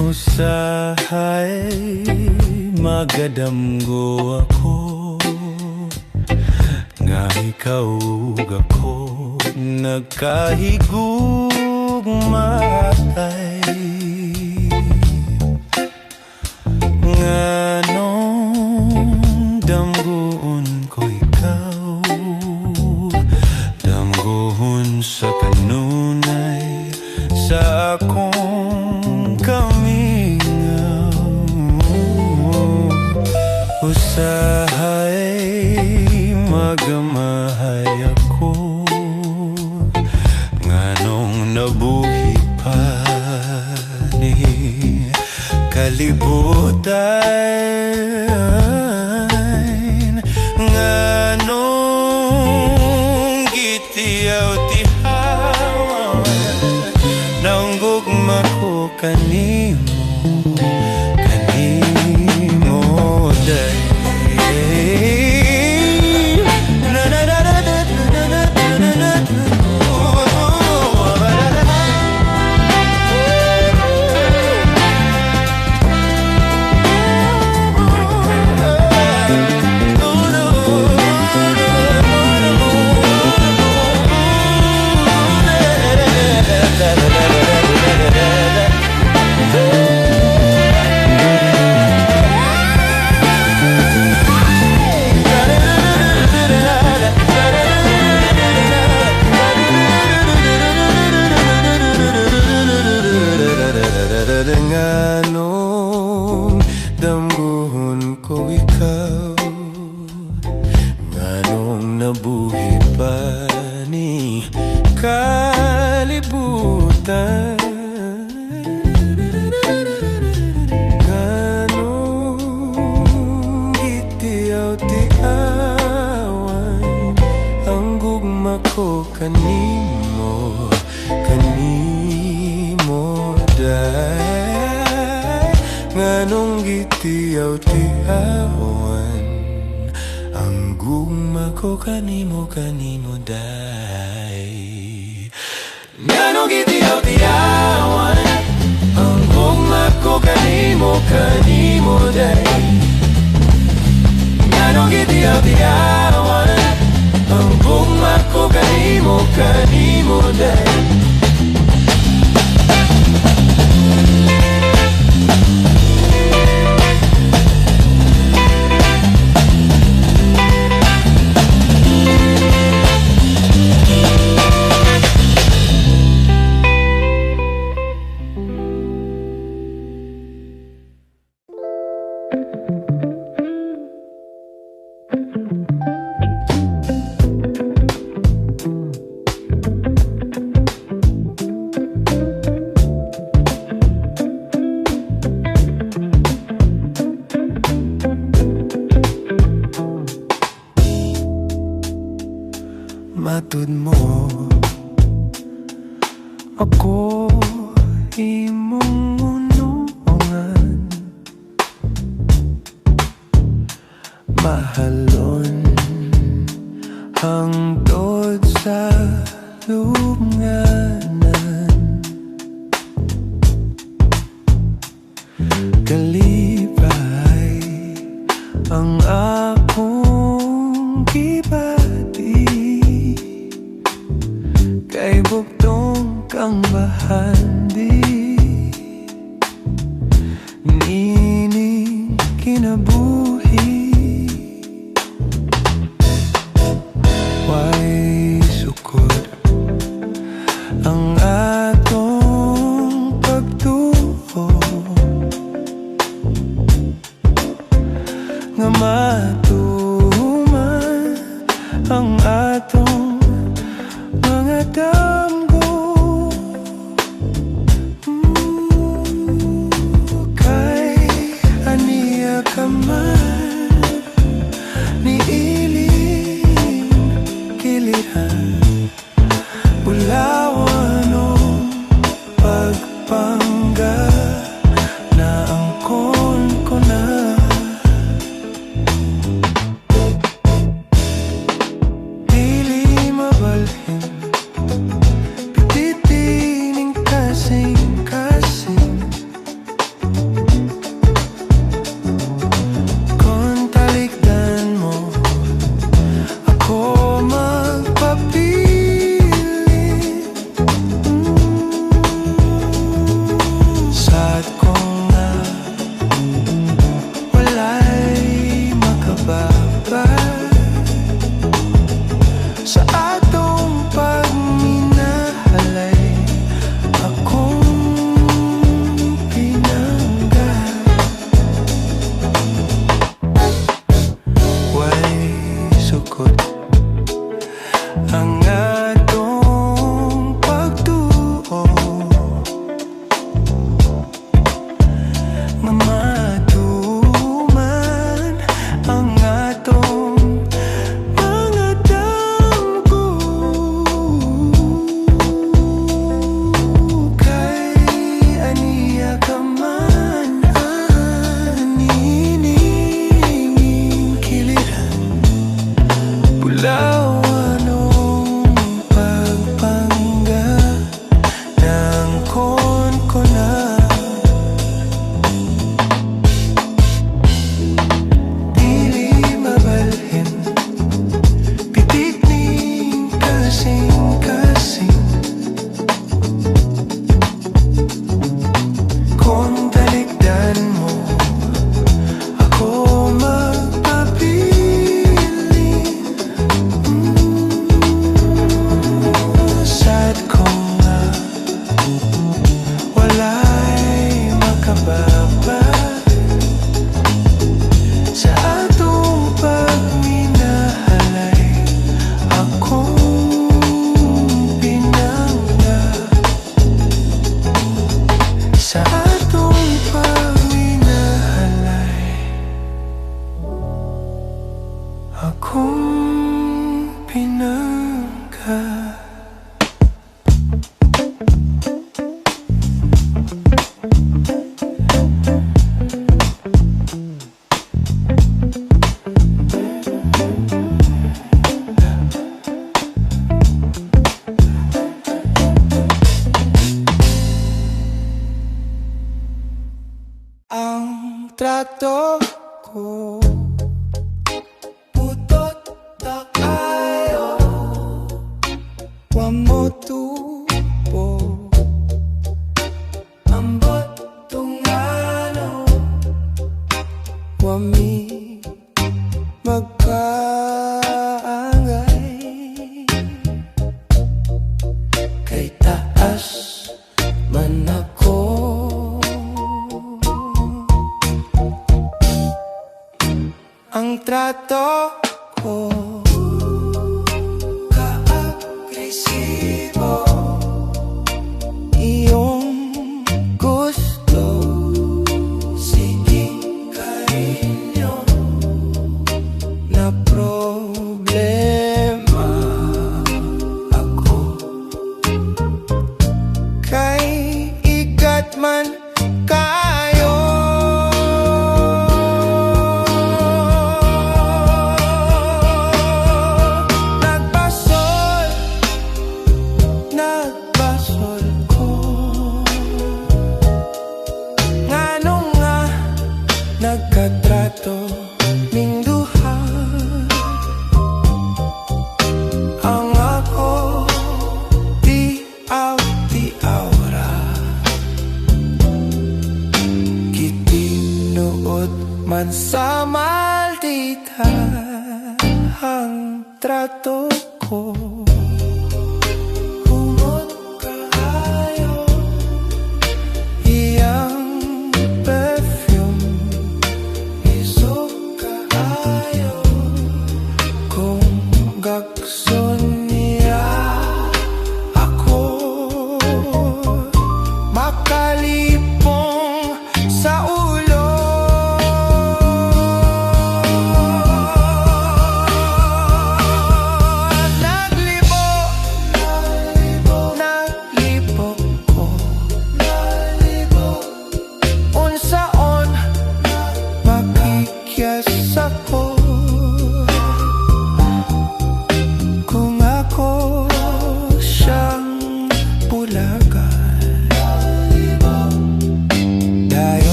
Usahay magadamgo ako nga ikaw ako nagkahigugmatay nganong damgoon ko ikaw damgoon sa kanunay sa akong kamingaw usahay magamahay ako nganong nabuhi pa ni kalibutan nganong gitiyaw tihaw naunggugma ko kanimo day nganong damguhon ko ikaw nganong nabuhi pa ni kalibutan nganong itiyaw-tiyawan ang gugma ko kanimo day nganong gitiyaw-tiyawan ang gugma ko kanimo day nganong gitiyaw-tiyawan ang gugma ko kanimo day nganong gitiyaw-tiyawan ang gugma ko kanimo day matud mo ako imong unungan mahalon hangtod sa lubnganan kalipay ang akong kibati kay buktong kang bahandi nining kinabuhi way sukod ang atong pagtuo nga matuman ang atong mga damgo Pampanga, naangkon ko na. Dili mabalhin, pititining kasing-kasing. Kung talikdan mo, ako magpapili. Sad ko nga, wala'y makababay sa atong pagminahalay. Akong pinanggap, way sukot ang atong pagtuo. Mamaduman ang atong mga damgo. Kay aniya ka man anining kiliran, Bulawan ang pagpangga ng kon ko na. Dili mabalhin, pitikning kasing-kasing. Kung talikdan mo, ako magpapili. Sad ko nga, wala'y makababay sa atong pagminahalay. Akong pinanggap sa atong pagminahalay. Akong pinanggap. Ang trato ko, putot na kayo, wa mo tubo. Ambot tungano, wa mi magkaangay. Kay taas man ako, ang trato ko ka-agresibo. Iyong gusto, sige kainyo na problema ako. Kay igat man kayo, nagbasol ko. Ngano nga nagkatrato ning duha, ang ako tiaw-tiaw ra. Kitinuod man sa maldita ang trato ko. Humot kaayo, iyang perfume isok kaayo. Kung gakson niya ako, makalipong sa ulo. Naglibo ko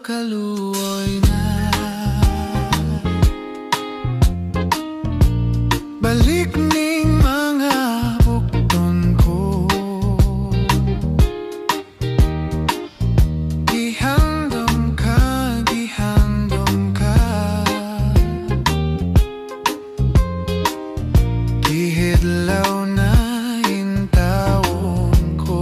kaluoy na. Balik ning mga bukton ko, gihandom ka, gihandom ka, gihidlaw na intawon ko.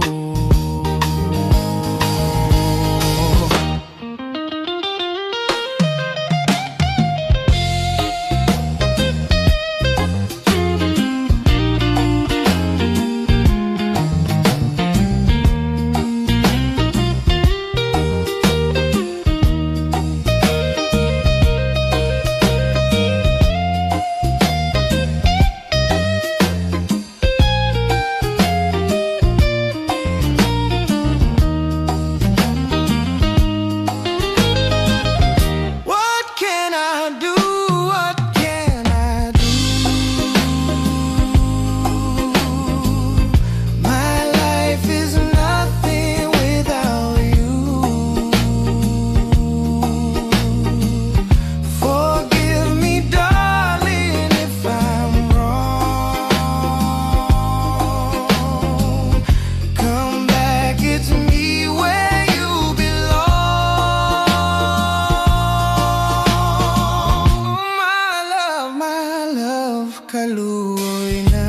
Kaluoy na.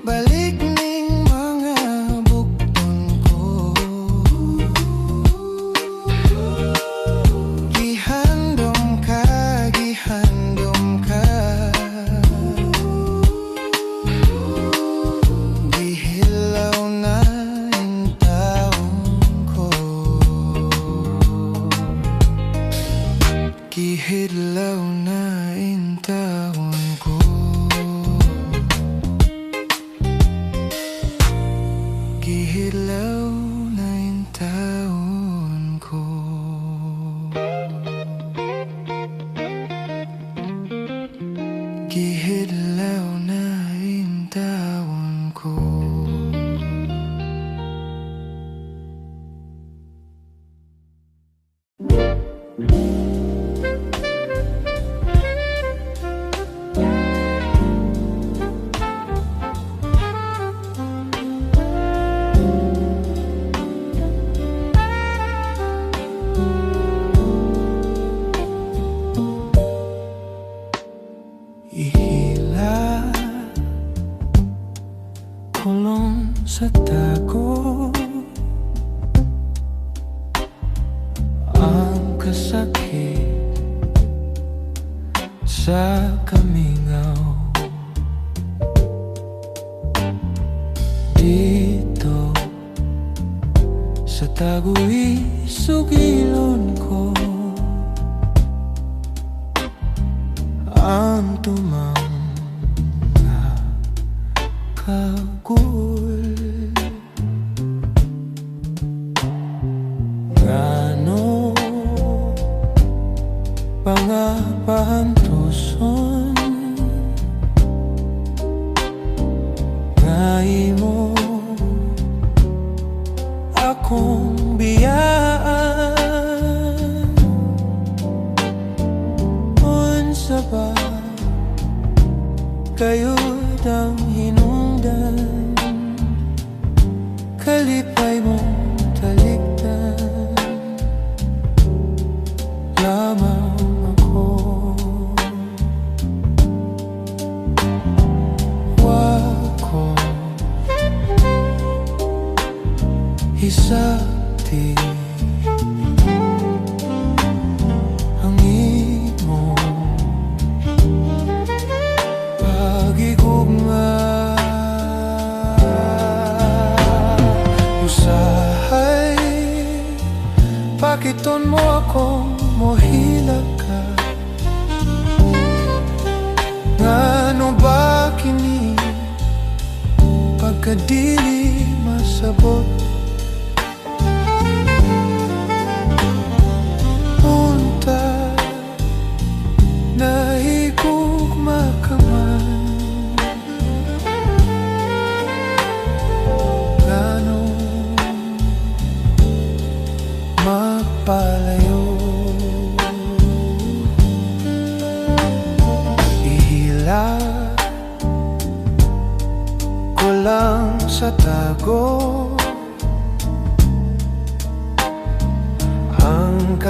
Balik ning mga bukton ko, gihandom ka, gihandom ka, gihilaw na intawon ko, gihidlaw na intawon ko, gihidlaw na intawon ko. Gihidlaw na intawon ko. Ihila, kulong sa tago, ang kasakit sa kamingaw. Dito sa tago'y sugilon ko, ang tumanga kagul. Ngano pangapantuson nga imo akong biyaan. Unsa ba kayod ang hinungdan, kalipay mong talikdan lamang ako. Wako hisakti ang imo pagigugma. Usahay pakiton mo akong mohila ka. Ngano ba kini pagkadili masabot? Unta nahigugma ka man. Ngano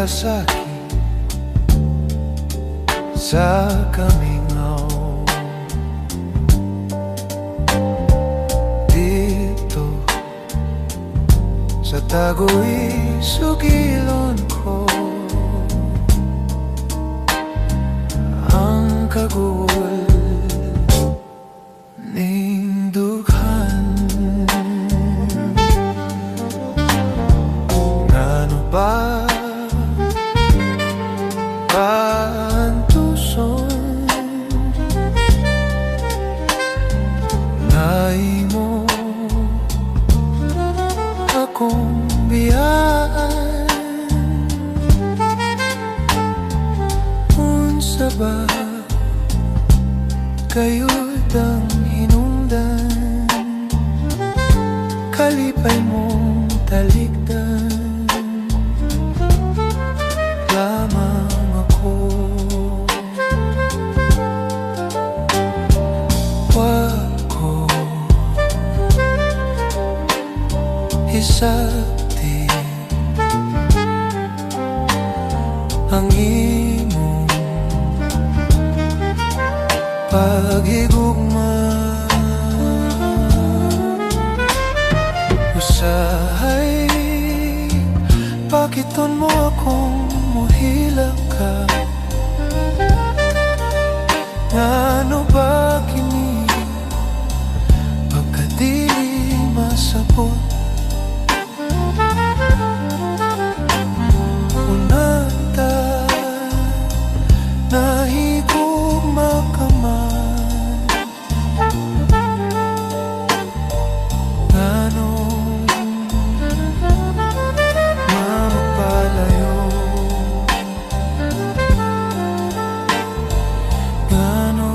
kasakit sa kamingaw. Dito sa tago'y sugilon ko ang kagul ning dughan. Ngano ba paantuson naimo akong biyaan? Unsa ba kayo'y ang hinungdan? Kalipay mong talikdan lamang ako. Wako hisabti ang imong paghigugma. Usahay pakiton mo akong muhila ka. Ngano ba kini pagkadili masabot? Unanta nahigugma ka man. Ngano mamapalayo? Ngano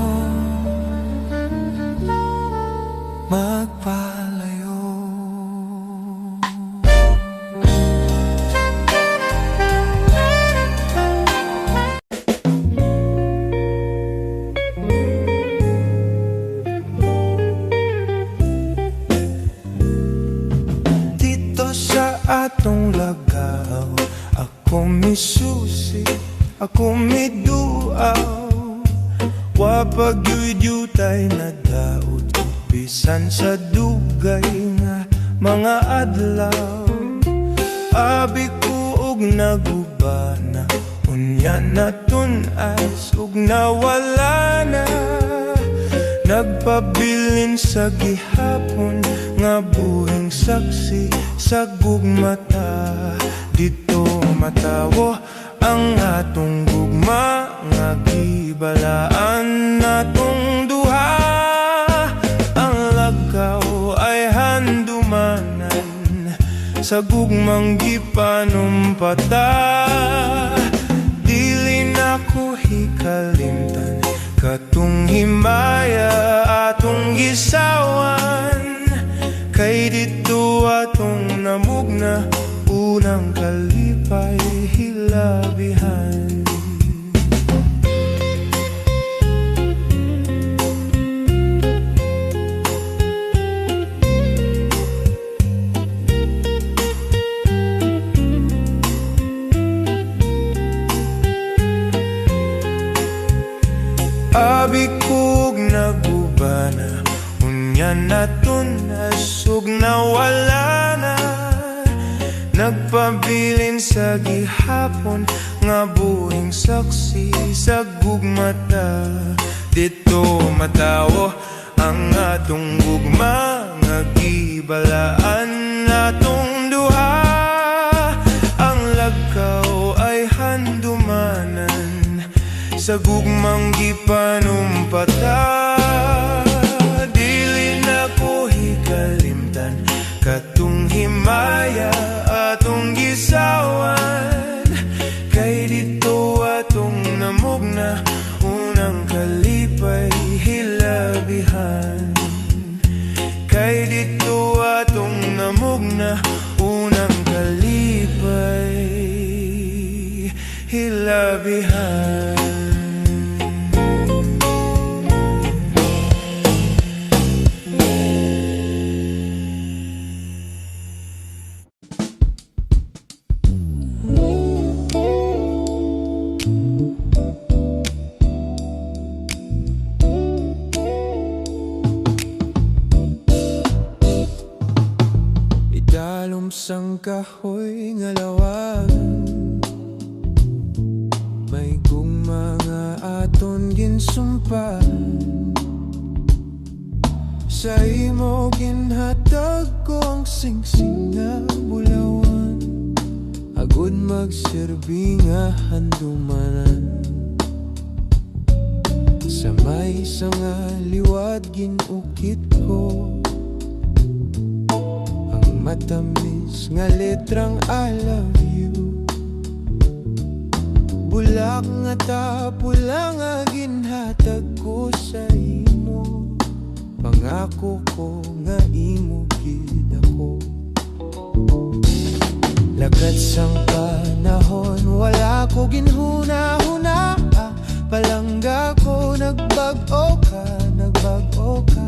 magpalayo? Dito sa atong lagaw, ako misusi, ako miduaw. Wapagyudyutay na daot, bisan sa dugay nga mga adlaw. Abi ko og nagubana, unya na tunas ug nawala na. Nagpabilin sa gihapon nga buhing saksi sa gugmata. Dito matawo ang atong gugma nga gibalaan natong duha. Ang lagaw ay handumanan sa gugmang gipanumpata. Dili na ko hikalimtan katong himaya atong gisawan. Kay dito atong namugna, unang kalipay hilabihan. Abi kog nagubana, unya naton nasug nawala na. Nagpabilin sa gihapon nga buhing saksi sa gugmata. Dito matawo ang atong gugma nga gibalaan natong duha. Ang lagaw ay handumanan sa gugmang gipanumpata. Dili na ko hikalimtan katong himaya atong gisawan. Kay dito atong namugna, unang kalipay hilabihan. Kay dito atong namugna, unang kalipay hilabihan. Dalom sang kahoy nga lawag, may kung mga aton ginsumpa. Sa imo ginhatag ko ang singsing nga bulawan, agud magserbi nga handumanan. Sa may nga liwat ginukit ko ang matamis nga letrang I love you. Bulak nga tapula nga ginhatag ko sa imo, pangako ko nga imo gid ako. Lakat sang panahon wala ko ginhuna-huna, palangga ko nagbag-o ka, nagbag-o ka.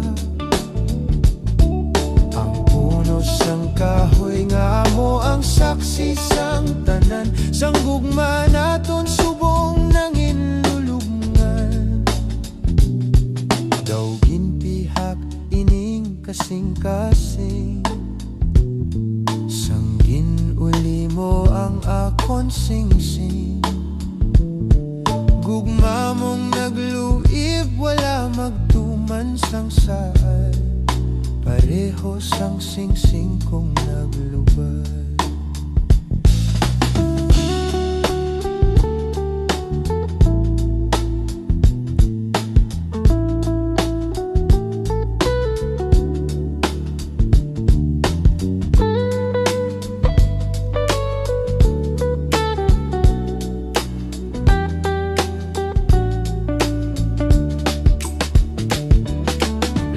Ang puno sang kahoy nga amo ang saksi sang tanan, sang gugma naton subong nang inulubngan. Daw ginpihak ining kasing-kasing, sang ginuli mo ang akon sing-sing. Gugma mong nagluib, wala magtuman sang saay, pareho sang sing-sing kong naglubad.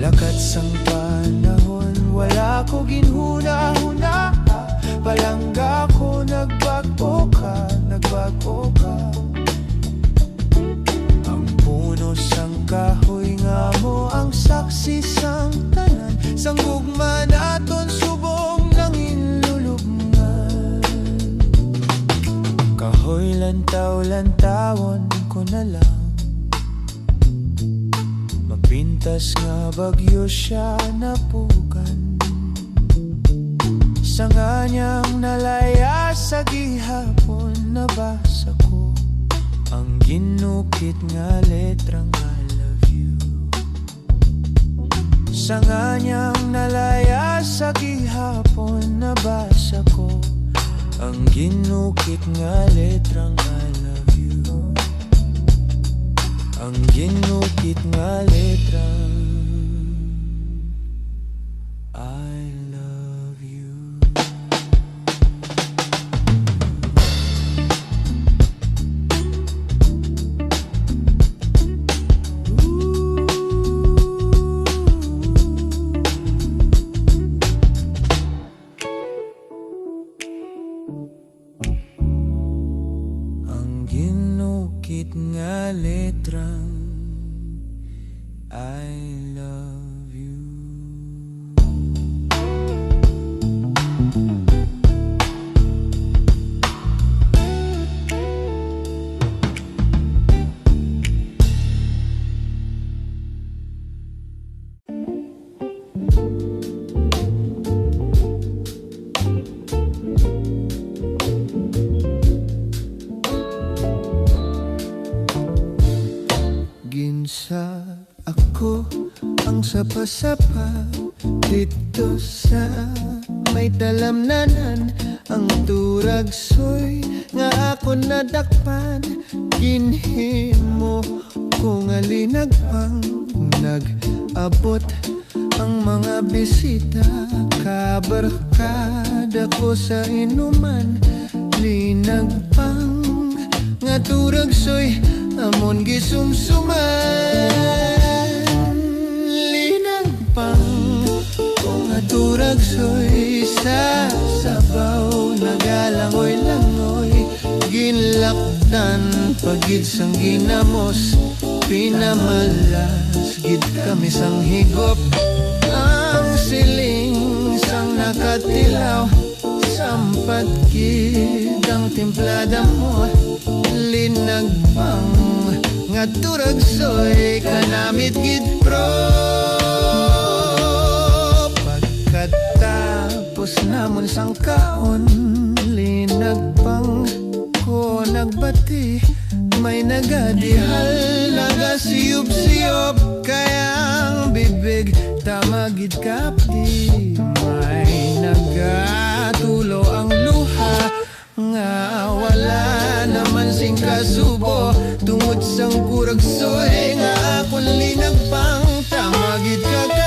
Lakat sang panahon wala ko ginhuna-huna, palangga ko nagbag-o ka, nagbag-o ka. Ang puno sang kahoy nga mo ang saksi sang tanan, sang gugma naton subong nang inlulubngan. Kahoy lantaw-lantawon ko na lang, pintas nga bagyo siya napukan. Sa nganyang nalaya sa gihapon, nabasa ko ang ginukit nga letrang I love you. Sa nganyang nalaya sa gihapon, nabasa ko ang ginukit nga letrang I love you. Ang ginukit nga letrang I love you. Ang ginukit nga letrang I love you. Ginsa ako ang sapa-sapa dito sa may talamnanan. Ang turagsoy nga ako nadakpan, ginhimo ko nga linagpang. Nag-abot ang mga bisita, kabarkada ko sa inuman. Linagpang nga turagsoy amon gisumsuman. Linagpang kung turagsoy sa sabaw, nagalangoy-langoy. Ginlakdan pagid sang ginamos, pinamalas gid kami sang higop. Ang siling sang nakatilaw, sampat gid ang timplada mo. Linagpang nga turagsoy, kanamit gid pro. Pagkatapos Ubos namon sang kaon, linagpang ko nagbati. May nagadihal, nagasiyop-siyop, kayang bibig tamagid kapdi. May nagatulo ang luha, nga wala naman sing kasubo. Tungod sang kuragsoy, nga akong linagpang tamagid kakang.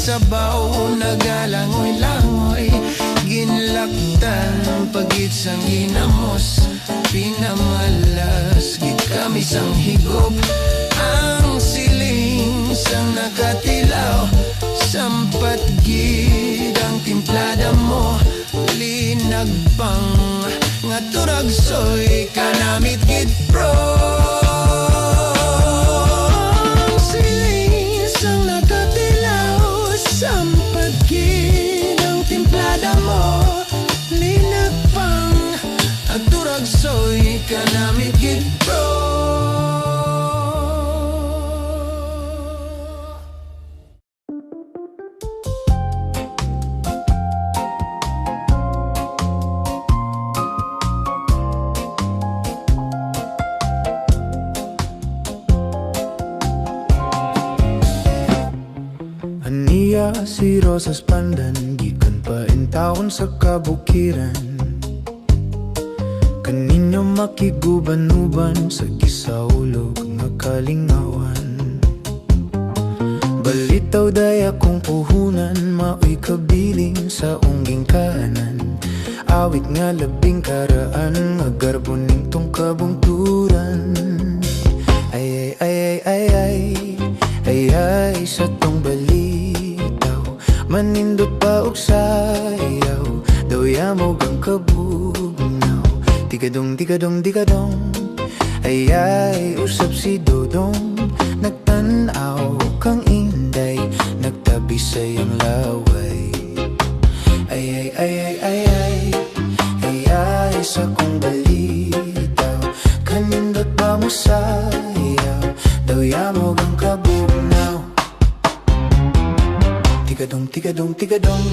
Sabaw nagalangoy-langoy, ginlaktan pagit sang ginamos. Pinamalas gid kami sang higop, ang siling sang nakatilaw. Sampat gid ang timplada mo, linagpang nga turagsoy, kanamit gid pro. Soy kanamit gid bro. Aniya si Rosas Pandan, gikan pa in taon sa kabukiran. Kaninyo makiguban-uban sa gisaulog nga kalingawan. Balitaw day akong puhunan, maoy kabiling sa ungging kanan. Awit nga labing karaan, nga garboning tong kabungturan. Ay ay ay ay ay ay ay sa tong balitaw, manindot pa og sayaw, daw yamog ang kabugnaw. Tigadong, tigadong, tigadong, ay ay usap si Dodong. Nagtanaw kang inday, nagtabi sa iyang laway. Ay ay ay ay ay ay ay ay sa kong balitaw, kanindot pa mo sayaw, daw yamog ang kabugnaw. Tigadong, tigadong, tigadong,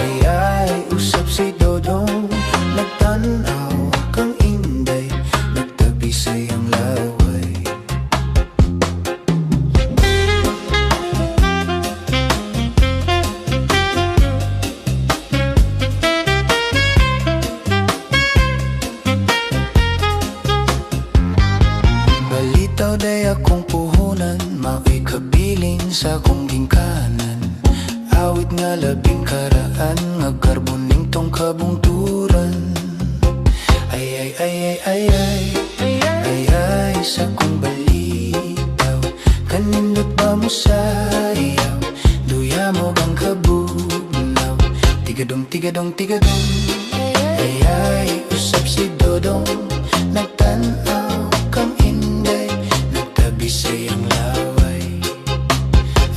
ay ay usap si Dodong. Nagtanaw kang inday, nagtabi sa iyang laway. Balitaw day akong puhunan, maoy kabilin sa akong gingkanan. Awit nga labing karaan, nga karboning tong kabungturan. Ay ay ay ay ay ay ay ay sa kong balitaw, kanindot ba mo sayaw, duyamog ang kabugnaw. Tigadong, tigadong, tigadong, ay ay usap si Dodong. Nagtanaw kang inday, nagtabi sa iyang laway.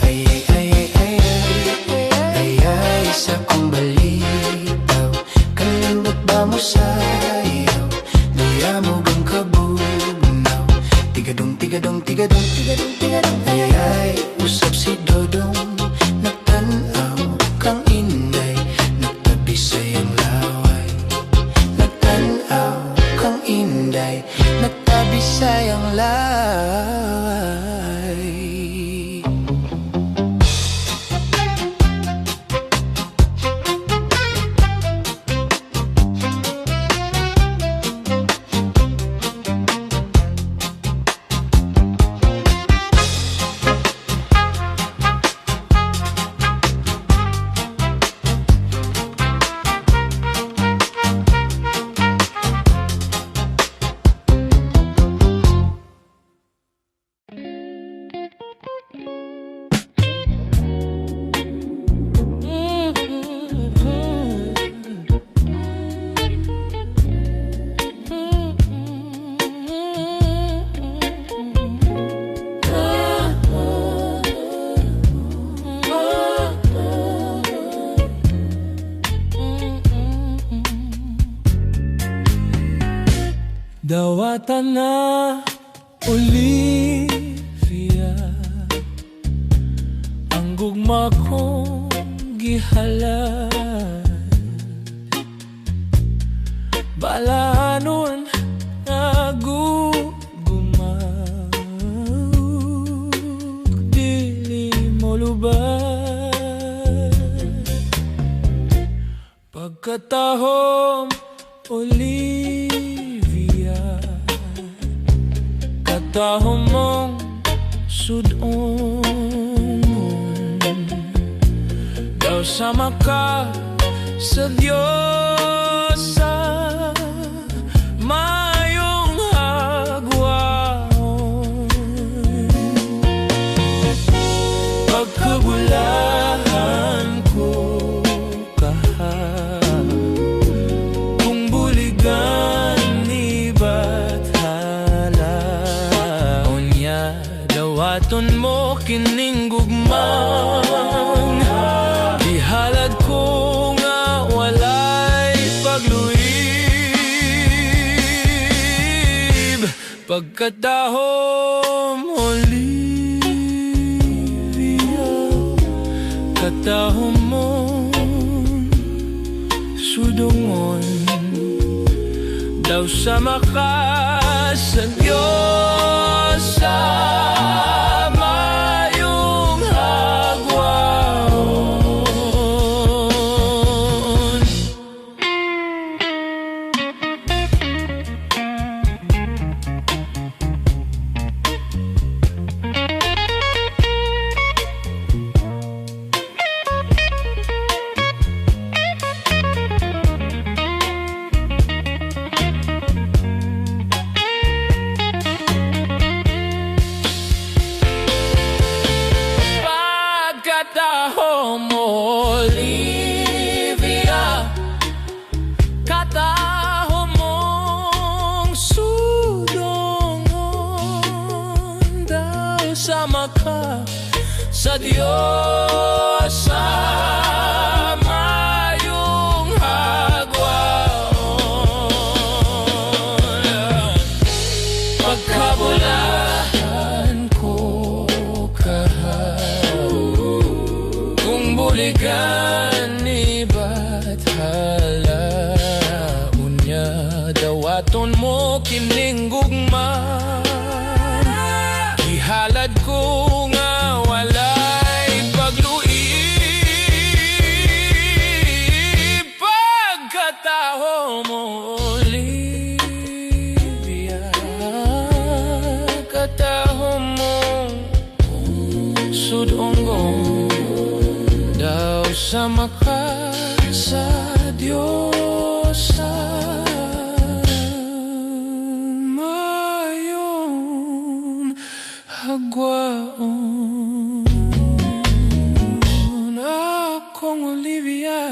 Ay ay ay ay ay ay ay ay sa kong balitaw, kanindot ba mo sayaw, duyamog ang kabugnaw. Tigadong, tigadong, tigadong, tigadong, tigadong, ay ay usap si Dodong. Nagtanaw kang inday, nagtabi sa iyang laway. Nagtanaw kang inday, nagtabi sa iyang laway. Kata na Olivia, ang gugma kong gihalal. Balaanon nga gugma, dili mo lubay. Pagkatahom Olivia, katahom mong sudon, daw sama ka sa Diyosa, mayong hagwaon. Pagkabulahan ko kaha, kung buligan ni Bathala, unya dawaton mo kining gugmang, ihalad ko nga walay pagluib. Pagkatahom Olivia, katahom mong sudungon, daw sama ka sa Diyosa, mayong hagwaon. Pagkatahom Olivia, katahom mong sudongon, daw sama ka sa Diyosa, mayong hagwaon. Pagkabulahan ko kaha, kung buligan ni Bathala, unya dawaton mo kining gugma, ihalad ko nga walay pagluib. Pagkatahom mo Olivia, katahom mo sudonggong, daw sama ka sa Diyosa, mayong hagwaon. Akong Olivia,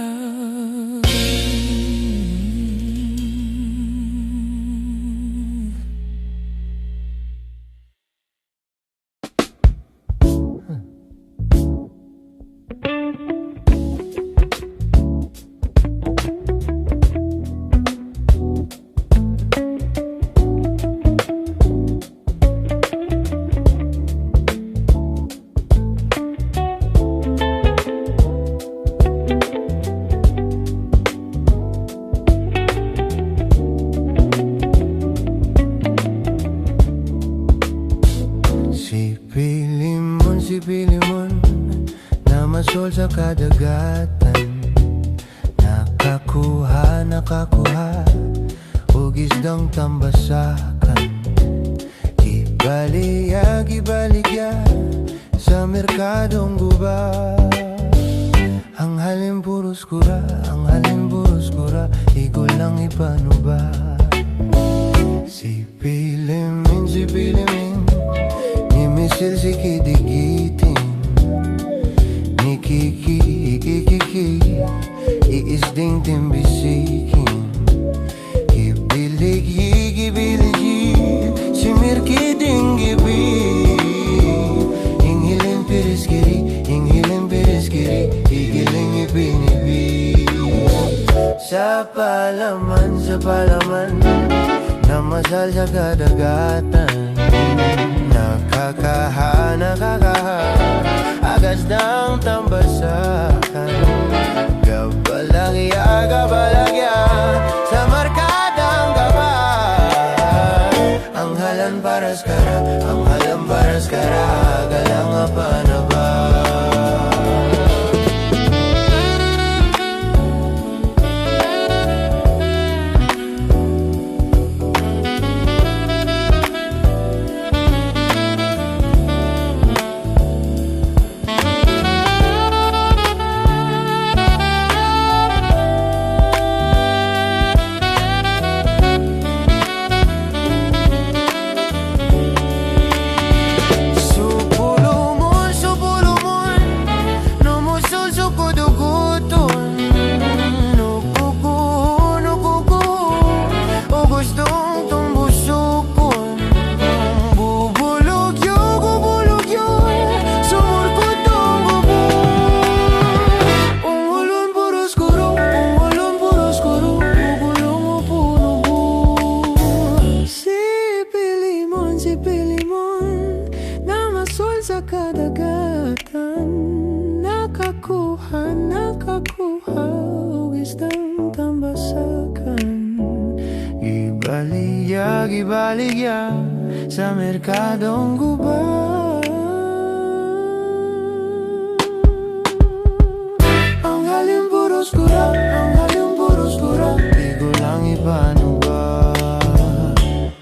si Pilimon na masol sa kadagatan, nakakuha og isdang tambasakan. Gibaligya sa merkadong guba, ang halin puros kura, igol lang ipanuba. Si Pilimin, ni misil si kidigitin, ni Kiki, iisding timbisikin. Gibiligi, si Mirkiding gibi, inghilin piriskiri, igiling ipinibi. Sa palaman, namasal sa kadagatan. Nakakaha agas ng tambasakan. Gabalagya, gabalagya sa markadang gaban. Ang halan paras kara, ang halan paras kara, galang apa na ba? Sa kadagatan, nakakuha isdang tambasakan. Ibaligya sa merkadong gubat. Ang halim puros kura, ang halim puros kura, di ko lang ipano ba?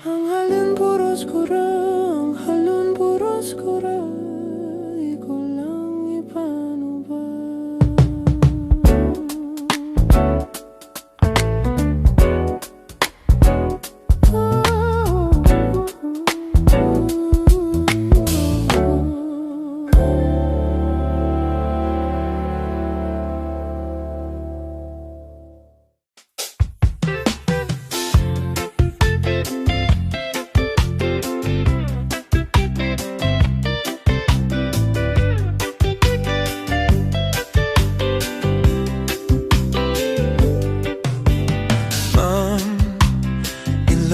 Ang halim puros kura, ang halim puros kura,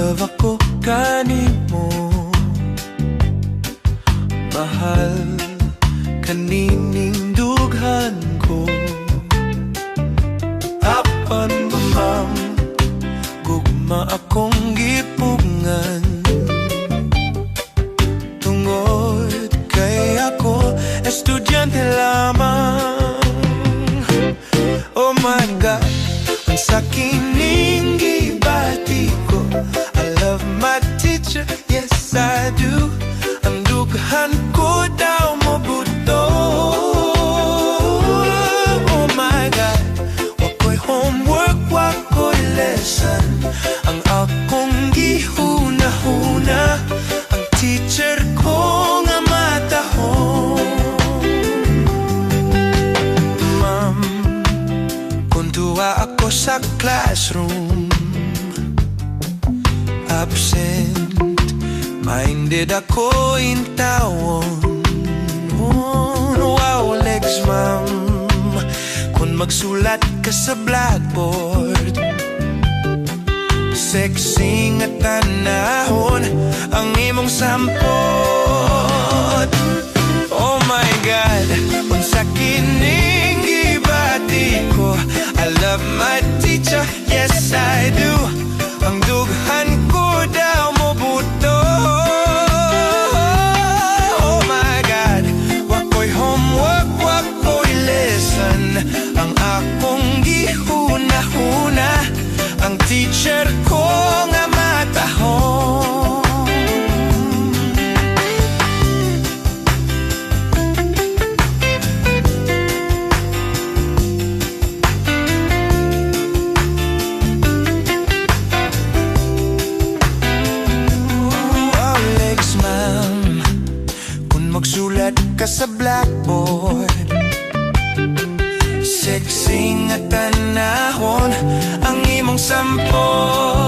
love ako kanimo, mahal kanining dughan ko. Apan ba ma'am, gugma akong gipungan, tungod kay ako estudyante lamang. Oh my God, ang sakining gibati ko, I love my teacher, yes I do. Ang dughan ko daw mabuto. Oh my God, wako'y homework, wako'y lesson. Ang akong gihuna-huna, ang teacher ko nga matahon. Ma'am, kung tuwa ako sa classroom, absent minded ako in tawon. Wow, legs ma'am, kung magsulat ka sa blackboard, sexy nga tanahon ang imong sampot. Oh my God, unsa kining gibati ko, I love my teacher, yes I do. Ang dughan ko daw mabuto. Oh my God, wako'y homework, wako'y lesson. Ang akong gihuna-huna, ang teacher ko nga matahon. Magsulat ka sa blackboard, sexy nga tanahon ang imong sampot.